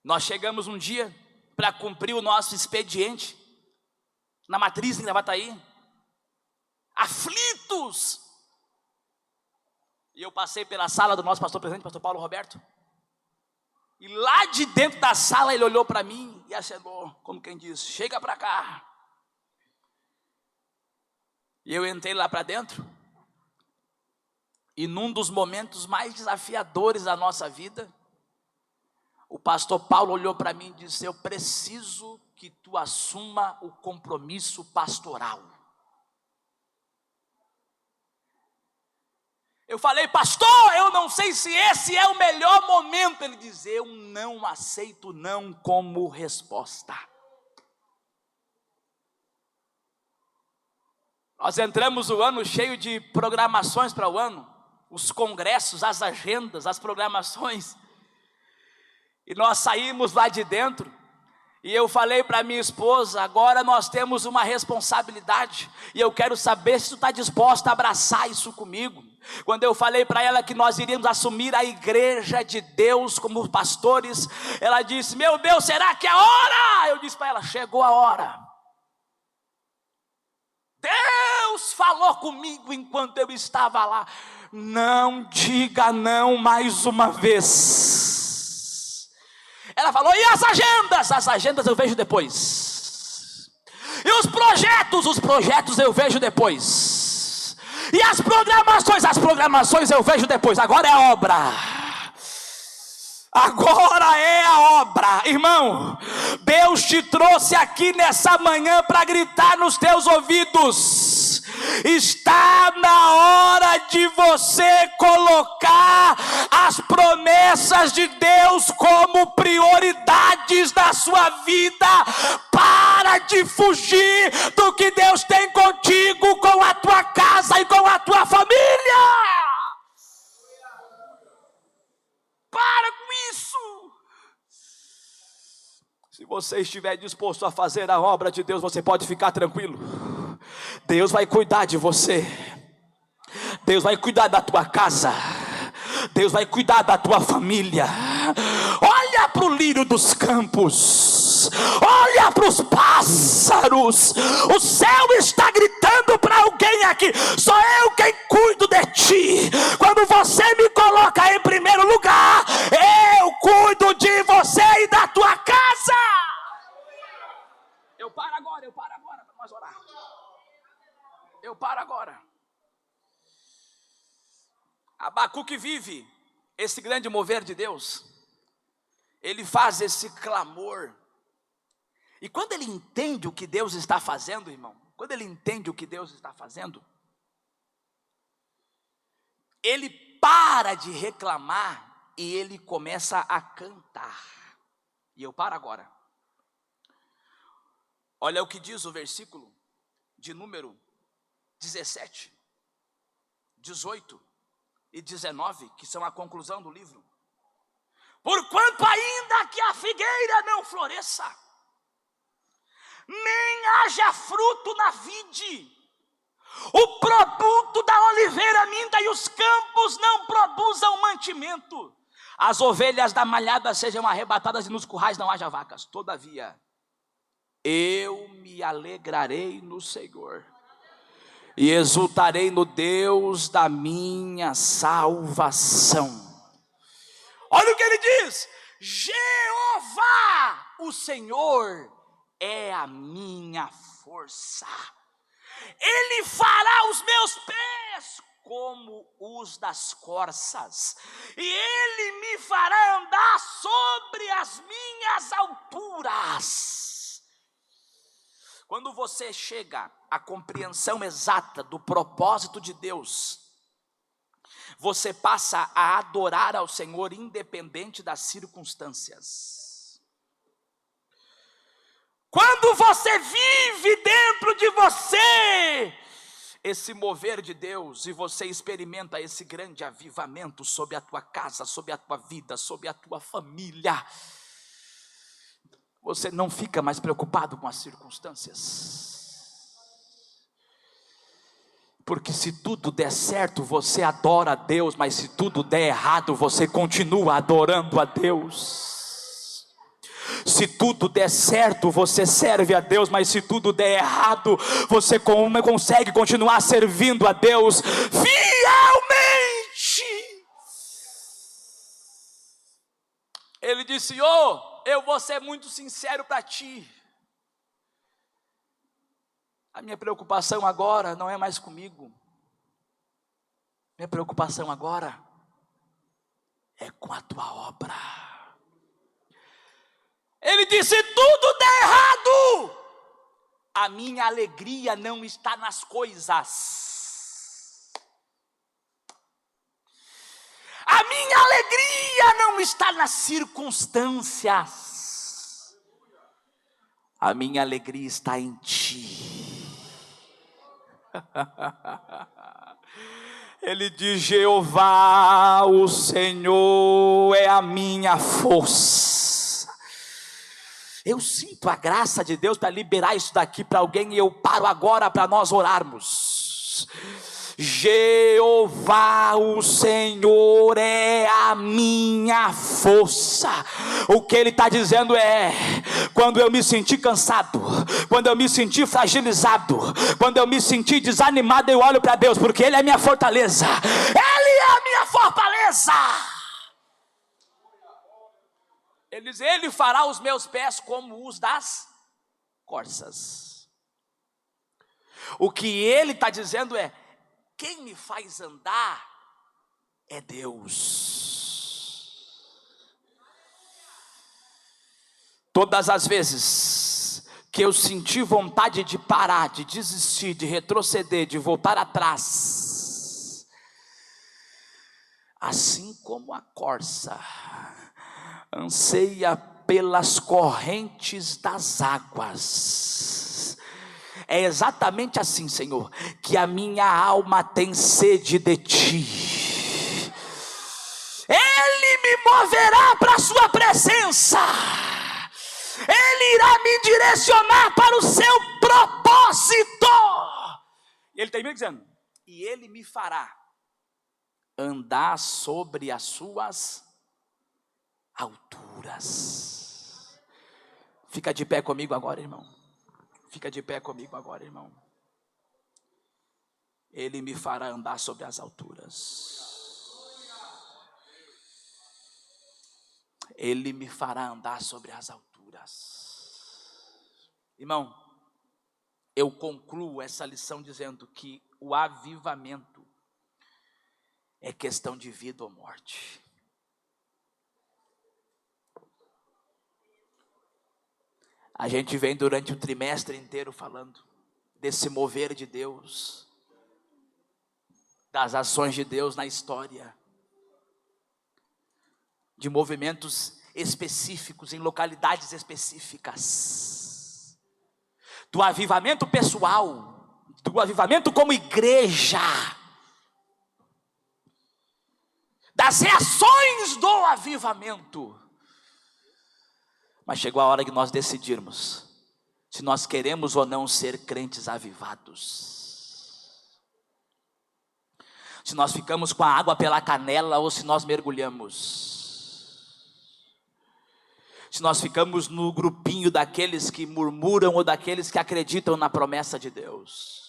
Nós chegamos um dia para cumprir o nosso expediente na matriz em Gravataí, aflitos. E eu passei pela sala do nosso pastor presidente, pastor Paulo Roberto. E lá de dentro da sala ele olhou para mim e acenou, como quem diz, chega para cá. E eu entrei lá para dentro. E num dos momentos mais desafiadores da nossa vida, o pastor Paulo olhou para mim e disse: eu preciso que tu assuma o compromisso pastoral. Eu falei: pastor, eu não sei se esse é o melhor momento. Ele disse: eu não aceito não como resposta. Nós entramos o ano cheio de programações para o ano, os congressos, as agendas, as programações. E nós saímos lá de dentro, e eu falei para minha esposa: agora nós temos uma responsabilidade, e eu quero saber se tu está disposta a abraçar isso comigo. Quando eu falei para ela que nós iríamos assumir a igreja de Deus como pastores, ela disse: meu Deus, será que é a hora? Eu disse para ela: chegou a hora. Deus falou comigo enquanto eu estava lá: não diga não mais uma vez. Ela falou: e as agendas? As agendas eu vejo depois. E os projetos eu vejo depois. E as programações eu vejo depois. Agora é a obra. Agora é a obra. Irmão, Deus te trouxe aqui nessa manhã para gritar nos teus ouvidos: está na hora de você colocar as promessas de Deus como prioridades na sua vida. Para de fugir do que Deus tem contigo, com a tua casa e com a tua família. Para com isso. Se você estiver disposto a fazer a obra de Deus, você pode ficar tranquilo. Deus vai cuidar de você. Deus vai cuidar da tua casa. Deus vai cuidar da tua família. Olha para o lírio dos campos. Olha para os pássaros. O céu está gritando para alguém aqui: sou eu quem cuido de ti. Quando você me coloca em primeiro lugar, eu cuido de você e da tua casa. Eu paro agora para nós orar. Eu paro agora. Abacuque vive esse grande mover de Deus. Ele faz esse clamor. E quando ele entende o que Deus está fazendo, irmão, quando ele entende o que Deus está fazendo, ele para de reclamar e ele começa a cantar. E eu paro agora. Olha o que diz o versículo de número 17, 18 e 19, que são a conclusão do livro. Porquanto ainda que a figueira não floresça, nem haja fruto na vide, o produto da oliveira minta e os campos não produzam mantimento, as ovelhas da malhada sejam arrebatadas e nos currais não haja vacas, todavia eu me alegrarei no Senhor e exultarei no Deus da minha salvação. Olha o que ele diz: Jeová, o Senhor, é a minha força. Ele fará os meus pés como os das corças, e Ele me fará andar sobre as minhas alturas. Quando você chega à compreensão exata do propósito de Deus, você passa a adorar ao Senhor independente das circunstâncias. Quando você vive dentro de você esse mover de Deus, e você experimenta esse grande avivamento sobre a tua casa, sobre a tua vida, sobre a tua família, você não fica mais preocupado com as circunstâncias. Porque se tudo der certo, você adora a Deus, mas se tudo der errado, você continua adorando a Deus. Se tudo der certo, você serve a Deus, mas se tudo der errado, você consegue continuar servindo a Deus fielmente. Ele disse: eu vou ser muito sincero para ti. A minha preocupação agora não é mais comigo. Minha preocupação agora é com a tua obra. Ele disse: tudo der errado, a minha alegria não está nas coisas. A minha alegria não está nas circunstâncias. A minha alegria está em ti. Ele diz: Jeová, o Senhor é a minha força. Eu sinto a graça de Deus para liberar isso daqui para alguém, e eu paro agora para nós orarmos. Jeová, o Senhor é a minha força. O que ele está dizendo é: quando eu me sentir cansado, quando eu me sentir fragilizado, quando eu me sentir desanimado, eu olho para Deus, porque Ele é a minha fortaleza. Ele é a minha fortaleza. Ele diz: Ele fará os meus pés como os das corças. O que ele está dizendo é: quem me faz andar é Deus. Todas as vezes que eu senti vontade de parar, de desistir, de retroceder, de voltar atrás, assim como a corça anseia pelas correntes das águas, é exatamente assim, Senhor, que a minha alma tem sede de Ti. Ele me moverá para a Sua presença. Ele irá me direcionar para o Seu propósito. E Ele termina dizendo: e Ele me fará andar sobre as Suas alturas. Fica de pé comigo agora, irmão. Fica de pé comigo agora, irmão. Ele me fará andar sobre as alturas. Ele me fará andar sobre as alturas. Irmão, eu concluo essa lição dizendo que o avivamento é questão de vida ou morte. A gente vem durante o trimestre inteiro falando desse mover de Deus, das ações de Deus na história, de movimentos específicos em localidades específicas, do avivamento pessoal, do avivamento como igreja, das reações do avivamento. Mas chegou a hora que nós decidirmos se nós queremos ou não ser crentes avivados. Se nós ficamos com a água pela canela ou se nós mergulhamos. Se nós ficamos no grupinho daqueles que murmuram ou daqueles que acreditam na promessa de Deus.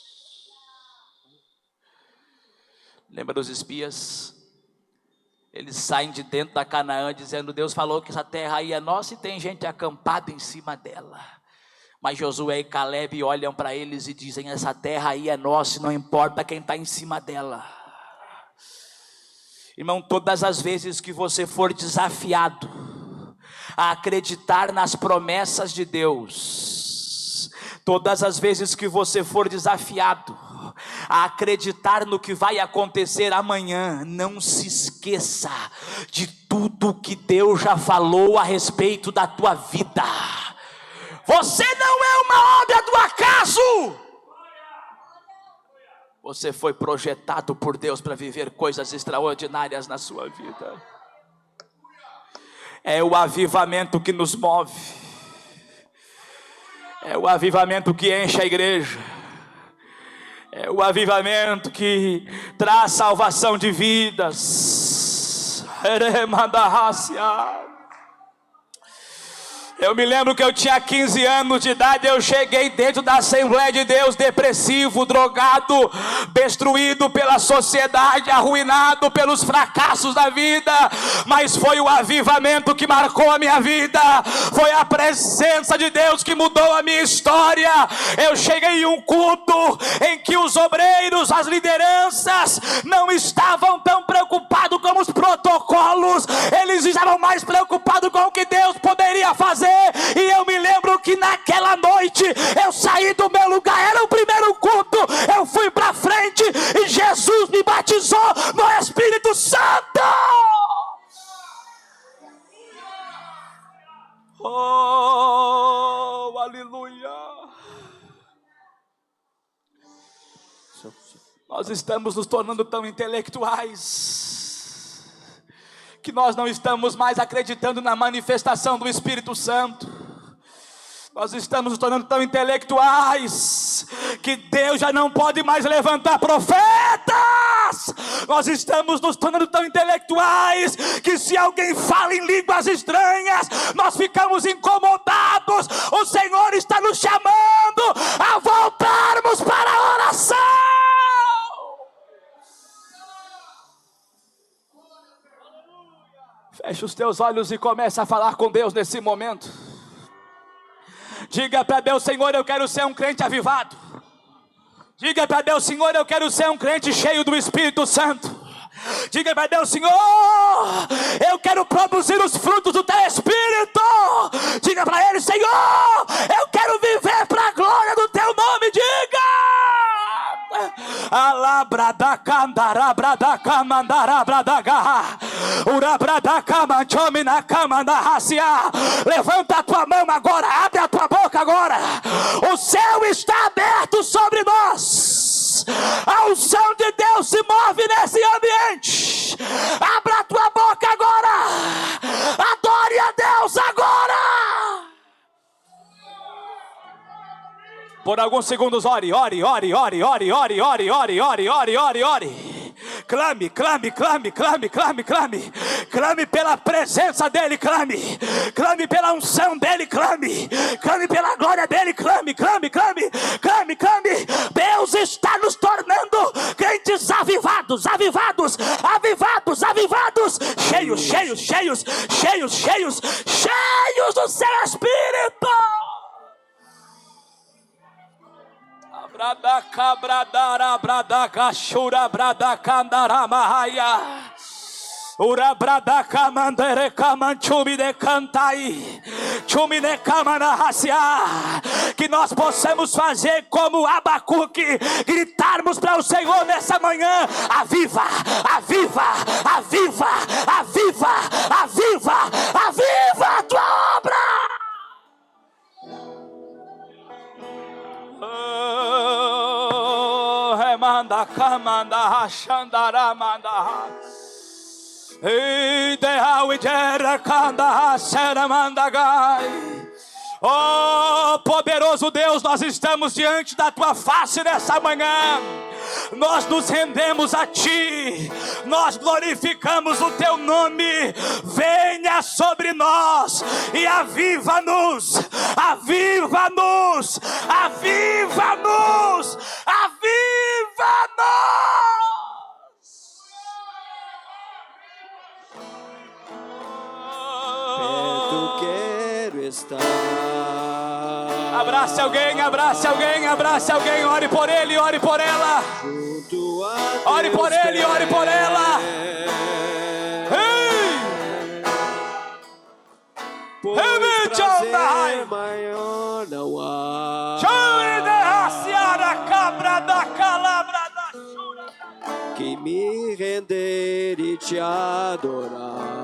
Lembra dos espias? Eles saem de dentro da Canaã dizendo: Deus falou que essa terra aí é nossa e tem gente acampada em cima dela. Mas Josué e Caleb olham para eles e dizem: essa terra aí é nossa e não importa quem está em cima dela. Irmão, todas as vezes que você for desafiado a acreditar nas promessas de Deus, todas as vezes que você for desafiado a acreditar no que vai acontecer amanhã, não se esqueça de tudo que Deus já falou a respeito da tua vida. Você não é uma obra do acaso. Você foi projetado por Deus para viver coisas extraordinárias na sua vida. É o avivamento que nos move. É o avivamento que enche a igreja. É o avivamento que traz salvação de vidas. Eu me lembro que eu tinha 15 anos de idade, eu cheguei dentro da Assembleia de Deus, depressivo, drogado, destruído pela sociedade, arruinado pelos fracassos da vida, mas foi o avivamento que marcou a minha vida, foi a presença de Deus que mudou a minha história. Eu cheguei em um culto em que os obreiros, as lideranças, não estavam tão preocupados com os protocolos, eles estavam mais preocupados com o que Deus poderia fazer. E eu me lembro que naquela noite eu saí do meu lugar, era o primeiro culto, eu fui para frente e Jesus me batizou no Espírito Santo. Oh, aleluia. Nós estamos nos tornando tão intelectuais que nós não estamos mais acreditando na manifestação do Espírito Santo. Nós estamos nos tornando tão intelectuais que Deus já não pode mais levantar profetas. Nós estamos nos tornando tão intelectuais que se alguém fala em línguas estranhas, nós ficamos incomodados. O Senhor está nos chamando a voltarmos para a oração. Feche os teus olhos e comece a falar com Deus nesse momento. Diga para Deus: Senhor, eu quero ser um crente avivado. Diga para Deus: Senhor, eu quero ser um crente cheio do Espírito Santo. Diga para Deus: Senhor, eu quero produzir os frutos do Teu Espírito. Diga para Ele: Senhor, eu quero viver para a glória do Teu nome. Diga. Levanta a tua mão agora, abre a tua boca agora. O céu está aberto sobre nós. A unção de Deus se move nesse ambiente. Abra a tua boca agora. Adore a Deus agora. Por alguns segundos, ore. Clame. Clame pela presença dEle, clame. Clame pela unção dEle, clame. Clame pela glória dEle, clame. Deus está nos tornando crentes avivados. Cheios do Seu Espírito. Bradaka bradara bradaka shura bradaka andara mahaya. Ura bradaka mandere kamanchumi de cantai. Chumi de kamana hasia. Que nós possamos fazer como Abacuque, gritarmos para o Senhor nessa manhã: aviva a tua obra. Remanda kamanda hashandara manda. Ideal idera kanda hasera mandagai. Oh, poderoso Deus, nós estamos diante da Tua face nessa manhã. Nós nos rendemos a Ti, nós glorificamos o Teu nome. Venha sobre nós e aviva-nos. Perto quero estar. Abrace alguém, ore por ele, ore por ela. Junto a Ore por teus ele, ore por ela. pés. Pois prazer maior não há que me render e te adorar.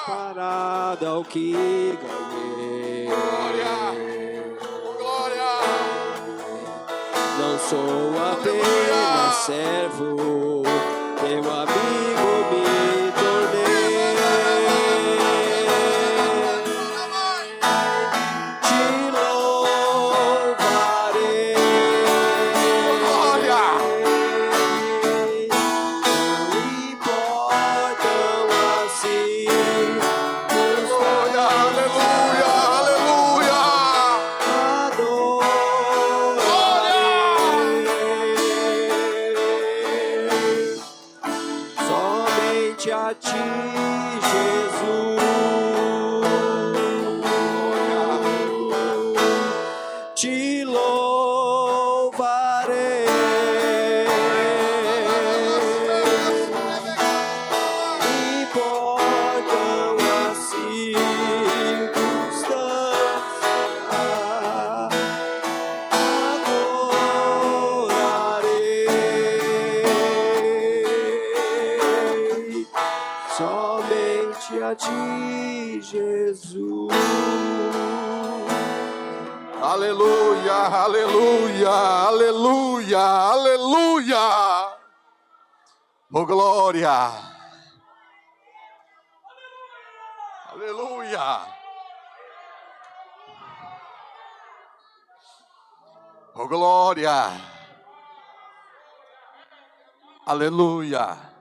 Comparado ao que ganhei, sou apenas servo, teu amigo me tornei. Te louvarei. Glória! Não importam assim os Aleluia, aleluia! adorarei. Somente a ti, Jesus, te louvarei. Importam as circunstâncias, adorarei. Somente a ti, Jesus. Aleluia, aleluia, aleluia, aleluia! Oh, glória! Aleluia! Oh, glória! Aleluia!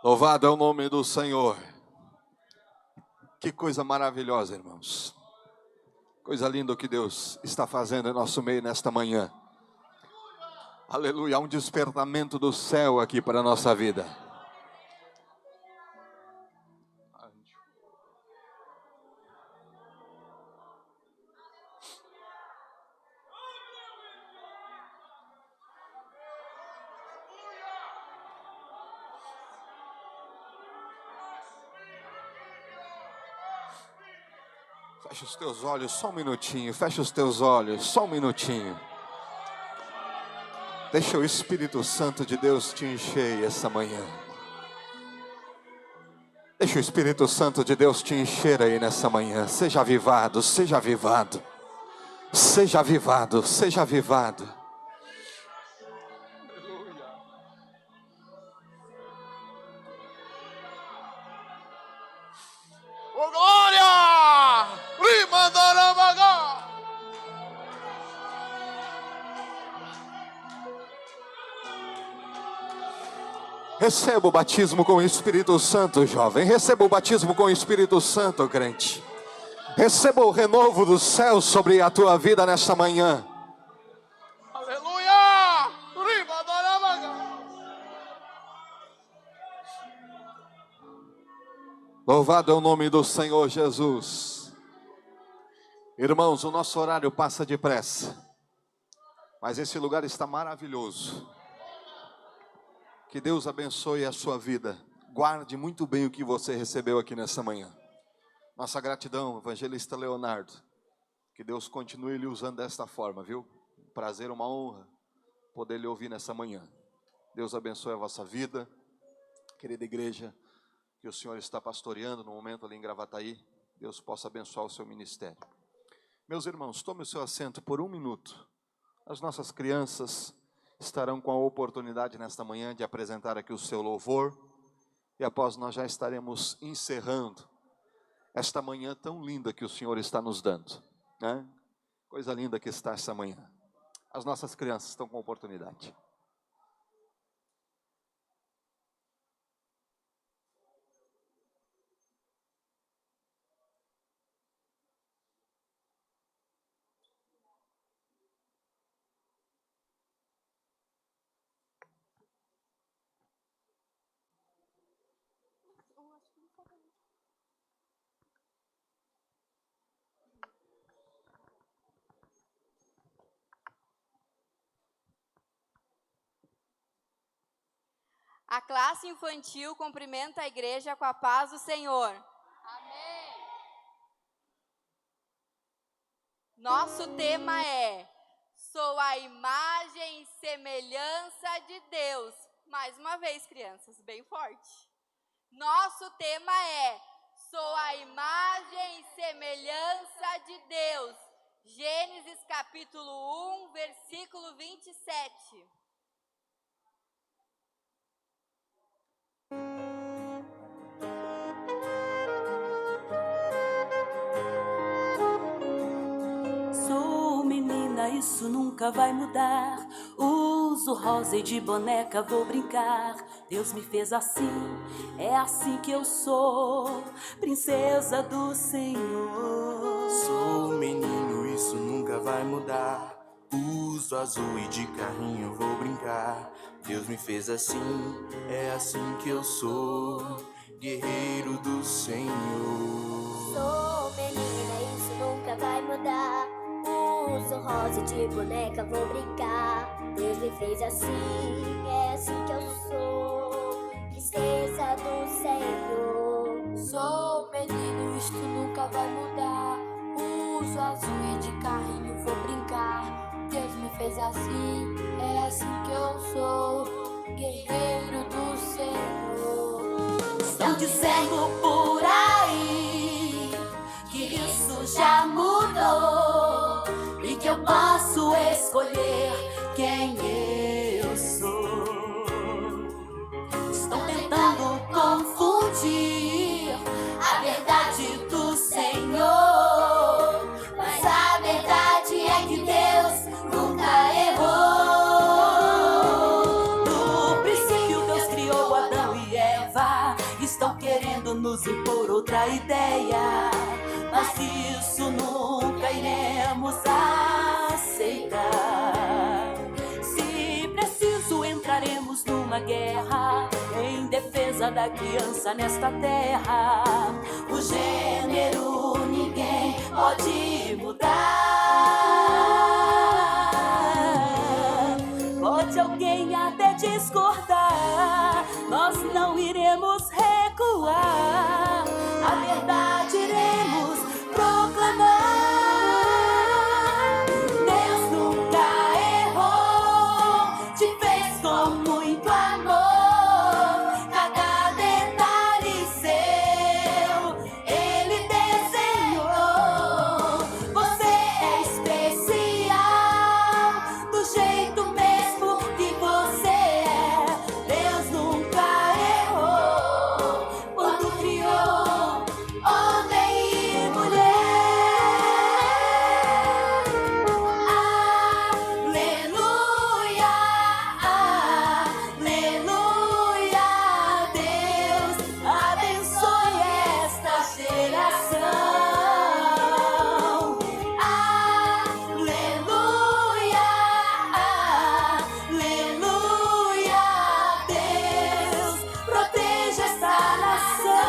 Louvado é o nome do Senhor. Que coisa maravilhosa, irmãos. Coisa linda o que Deus está fazendo em nosso meio nesta manhã. Aleluia, há um despertamento do céu aqui para a nossa vida. Fecha os teus olhos só um minutinho. Fecha os teus olhos só um minutinho. Deixa o Espírito Santo de Deus te encher essa manhã. Deixa o Espírito Santo de Deus te encher aí nessa manhã. Seja avivado, seja avivado. Seja avivado, seja avivado. Oh, glória! Rimandaramaga! Receba o batismo com o Espírito Santo, jovem. Receba o batismo com o Espírito Santo, crente. Receba o renovo do céu sobre a tua vida nesta manhã. Aleluia! Louvado é o nome do Senhor Jesus. Irmãos, o nosso horário passa depressa, mas esse lugar está maravilhoso. Que Deus abençoe a sua vida. Guarde muito bem o que você recebeu aqui nessa manhã. Nossa gratidão, evangelista Leonardo. Que Deus continue lhe usando desta forma, viu? Um prazer, uma honra poder lhe ouvir nessa manhã. Deus abençoe a vossa vida. Querida igreja, que o Senhor está pastoreando no momento ali em Gravataí. Deus possa abençoar o seu ministério. Meus irmãos, tome o seu assento por um minuto. As nossas crianças estarão com a oportunidade nesta manhã de apresentar aqui o seu louvor. E após nós já estaremos encerrando esta manhã tão linda que o Senhor está nos dando, né? Coisa linda que está essa manhã. As nossas crianças estão com oportunidade. A classe infantil cumprimenta a igreja com a paz do Senhor. Amém. Nosso tema é: sou a imagem e semelhança de Deus. Mais uma vez, crianças, bem forte. Nosso tema é: sou a imagem e semelhança de Deus. Gênesis capítulo capítulo 1, versículo 27. Sou menina, isso nunca vai mudar. Uso rosa e de boneca vou brincar. Deus me fez assim, é assim que eu sou, princesa do Senhor. Sou menino, isso nunca vai mudar. Uso azul e de carrinho vou brincar. Deus me fez assim, é assim que eu sou, guerreiro do Senhor. Sou menina, isso nunca vai mudar. Uso rosa e de boneca vou brincar. Deus me fez assim, é assim que eu sou, princesa do Senhor. Sou menino, isto nunca vai mudar. Uso azul e de carrinho vou brincar. Deus me fez assim, é assim que eu sou, guerreiro do Senhor. Estão dizendo por aí que isso já mudou e que eu posso escolher quem eu sou. Estão tentando confundir a verdade do Senhor, mas a verdade é que Deus nunca errou. No princípio Deus criou Adão e Eva, estão querendo nos impor outra ideia, mas isso nunca iremos aceitar. Se preciso, entraremos numa guerra em defesa da criança nesta terra. O gênero ninguém pode mudar. Pode alguém até discordar, nós não iremos recuar. A verdade iremos proclamar. Deus nunca errou, te fez com muito amor. Cada detalhe seu Ele desenhou. Você é especial do jeito mesmo que você é. Deus nunca errou quando criou homem e mulher. Aleluia, aleluia. Deus abençoe esta geração. Aleluia, aleluia. Deus proteja esta nação.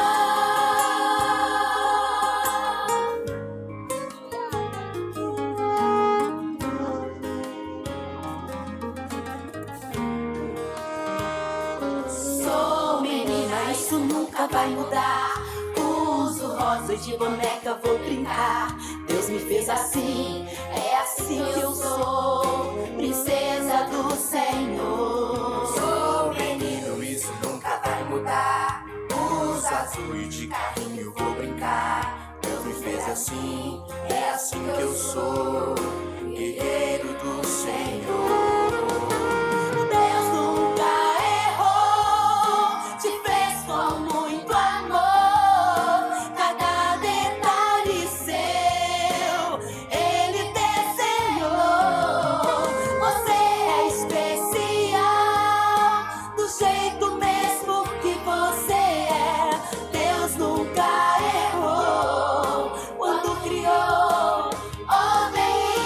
Sou menina, isso nunca vai mudar. Uso rosa e de boneca vou brincar. Deus me fez assim, é assim que eu sou, princesa do Senhor. Sou menino, isso nunca vai mudar. Uso azul e de carrinho vou brincar. Deus me fez assim, é assim que eu sou, guerreiro do Senhor. Deus nunca errou, te fez com muito amor. Cada detalhe seu Ele desenhou. Você é especial do jeito mesmo que você é. Deus nunca errou quando criou homem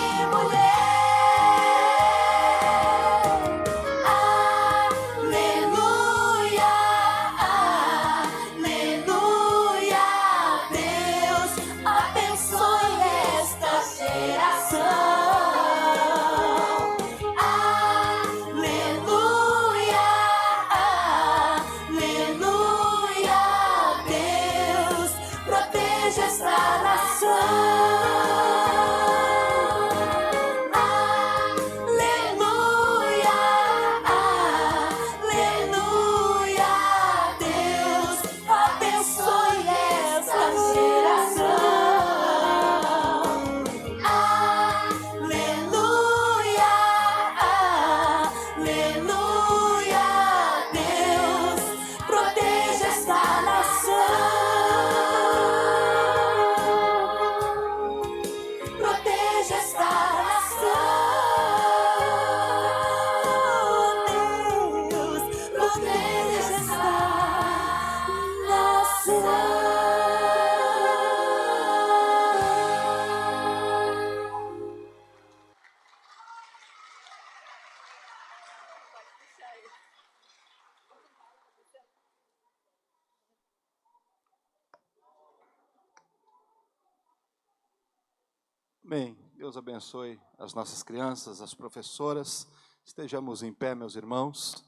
Bem, Deus abençoe as nossas crianças, as professoras. Estejamos em pé, meus irmãos.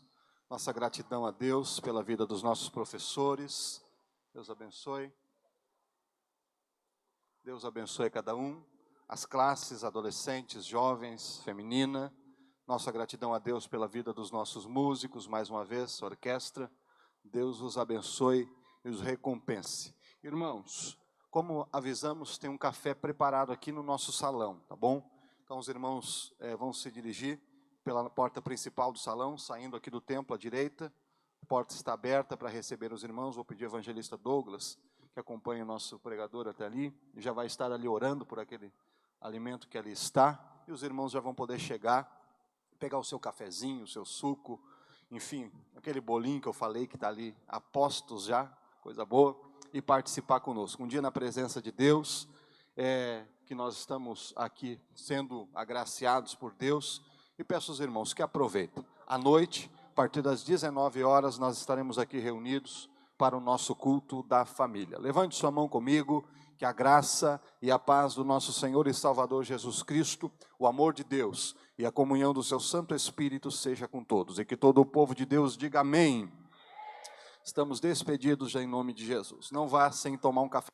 Nossa gratidão a Deus pela vida dos nossos professores. Deus abençoe. Deus abençoe cada um. As classes, adolescentes, jovens, feminina. Nossa gratidão a Deus pela vida dos nossos músicos, mais uma vez, orquestra. Deus os abençoe e os recompense. Irmãos, como avisamos, tem um café preparado aqui no nosso salão, tá bom? Então os irmãos vão se dirigir pela porta principal do salão, saindo aqui do templo à direita. A porta está aberta para receber os irmãos. Vou pedir ao evangelista Douglas, que acompanha o nosso pregador até ali, e já vai estar ali orando por aquele alimento que ali está. E os irmãos já vão poder chegar, pegar o seu cafezinho, o seu suco, enfim, aquele bolinho que eu falei que está ali a postos já, coisa boa, e participar conosco. Um dia na presença de Deus, que nós estamos aqui sendo agraciados por Deus, e peço aos irmãos que aproveitem. À noite, a partir das 19 horas, nós estaremos aqui reunidos para o nosso culto da família. Levante sua mão comigo, que a graça e a paz do nosso Senhor e Salvador Jesus Cristo, o amor de Deus e a comunhão do seu Santo Espírito seja com todos. E que todo o povo de Deus diga amém. Estamos despedidos já em nome de Jesus. Não vá sem tomar um café.